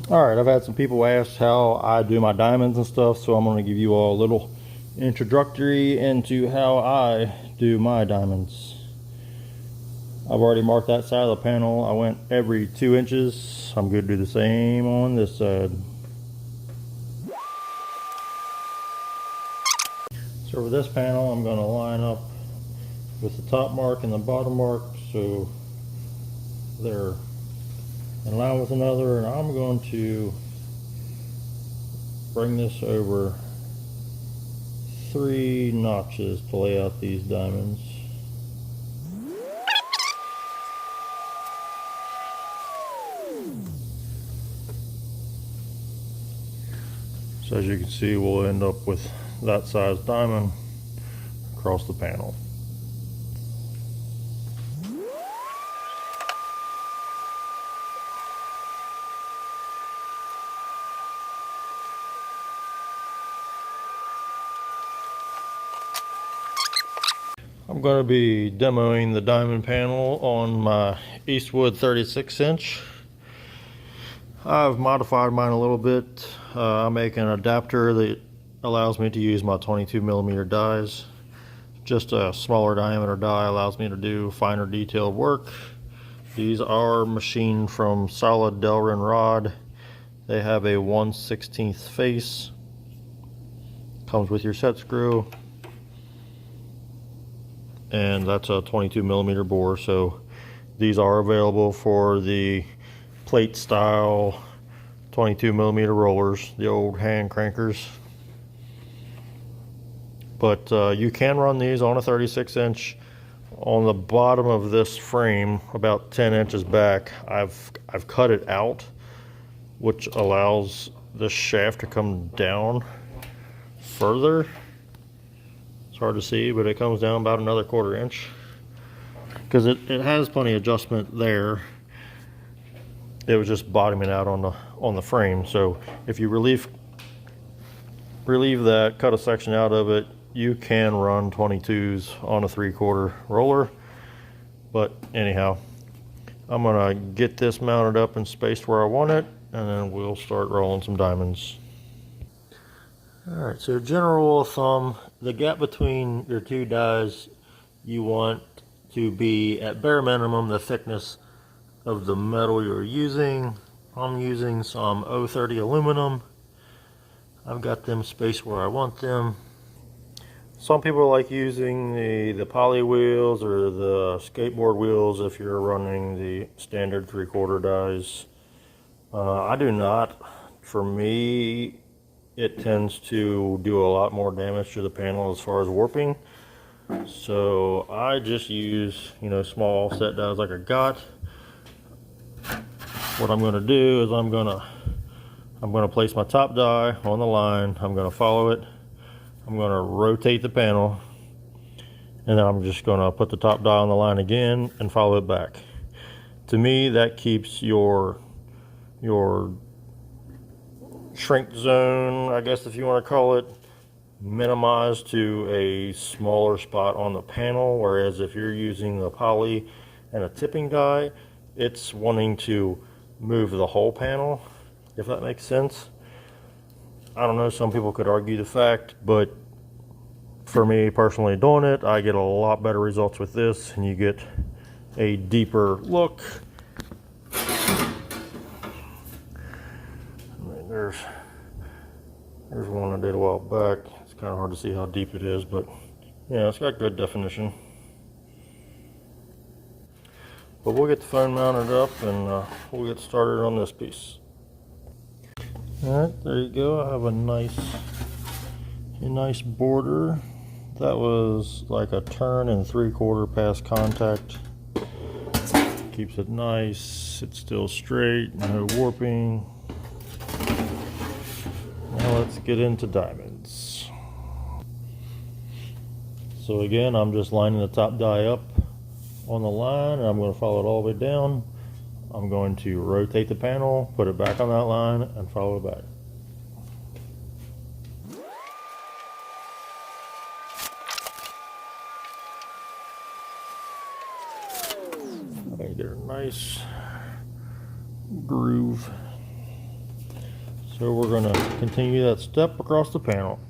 Alright, I've had some people ask how I do my diamonds and stuff, so I'm going to give you all a little introductory into how I do my diamonds. I've already marked that side of the panel. I went every 2 inches. I'm going to do the same on this side. So for this panel, I'm going to line up with the top mark and the bottom mark so they're in line with another, and I'm going to bring this over 3 notches to lay out these diamonds. So as you can see, we'll end up with that size diamond across the panel. I'm going to be demoing the diamond panel on my Eastwood 36 inch. I've modified mine a little bit. I make an adapter that allows me to use my 22mm dies. Just a smaller diameter die allows me to do finer detailed work. These are machined from solid Delrin rod. They have a 1/16 face. Comes with your set screw. And that's a 22mm bore, so these are available for the plate style 22mm rollers, the old hand crankers. But you can run these on a 36 inch. On the bottom of this frame, about 10 inches back, I've cut it out, which allows the shaft to come down further. It's hard to see, but it comes down about another 1/4 inch because it has plenty of adjustment there. It was just bottoming out on the frame. So if you relieve that, cut a section out of it, you can run 22s on a 3/4 roller. But anyhow, I'm gonna get this mounted up and spaced where I want it, and then we'll start rolling some diamonds. Alright, so general rule of thumb, the gap between your 2 dies, you want to be at bare minimum the thickness of the metal you're using. I'm using some 030 aluminum. I've got them spaced where I want them. Some people like using the poly wheels or the skateboard wheels if you're running the standard 3/4 dies. I do not. For me, it tends to do a lot more damage to the panel as far as warping. So I just use, small offset dies like I got. What I'm going to do is I'm going to place my top die on the line. I'm going to follow it. I'm going to rotate the panel, and then I'm just going to put the top die on the line again and follow it back. To me, that keeps your shrink zone, I guess if you want to call it, minimized to a smaller spot on the panel, whereas if you're using the poly and a tipping die, it's wanting to move the whole panel, if that makes sense. I don't know, some people could argue the fact, but for me personally doing it, I get a lot better results with this, and you get a deeper look. There's one I did a while back. It's kind of hard to see how deep it is, but yeah, it's got good definition. But we'll get the phone mounted up, and we'll get started on this piece. Alright, there you go. I have a nice border. That was like a turn and 3/4 past contact. Keeps it nice. It's still straight, no warping. Now let's get into diamonds. So again, I'm just lining the top die up on the line, and I'm going to follow it all the way down. I'm going to rotate the panel, put it back on that line, and follow it back. I get a nice groove. So we're going to continue that step across the panel.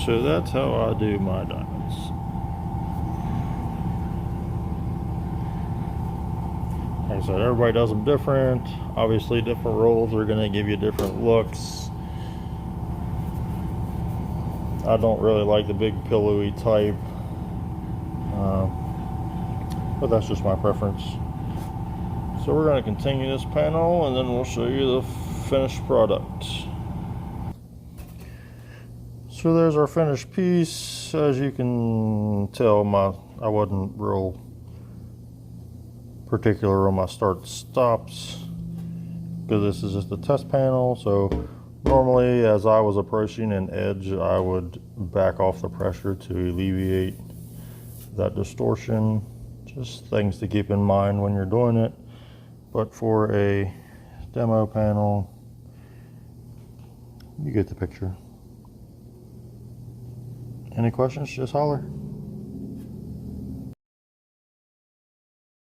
So that's how I do my diamonds. Like I said, everybody does them different. Obviously, different rolls are going to give you different looks. I don't really like the big pillowy type, but that's just my preference. So we're going to continue this panel, and then we'll show you the finished product. So there's our finished piece. As you can tell, I wasn't real particular on my start stops because this is just a test panel. So normally, as I was approaching an edge, I would back off the pressure to alleviate that distortion. Just things to keep in mind when you're doing it. But for a demo panel, you get the picture. Any questions, just holler.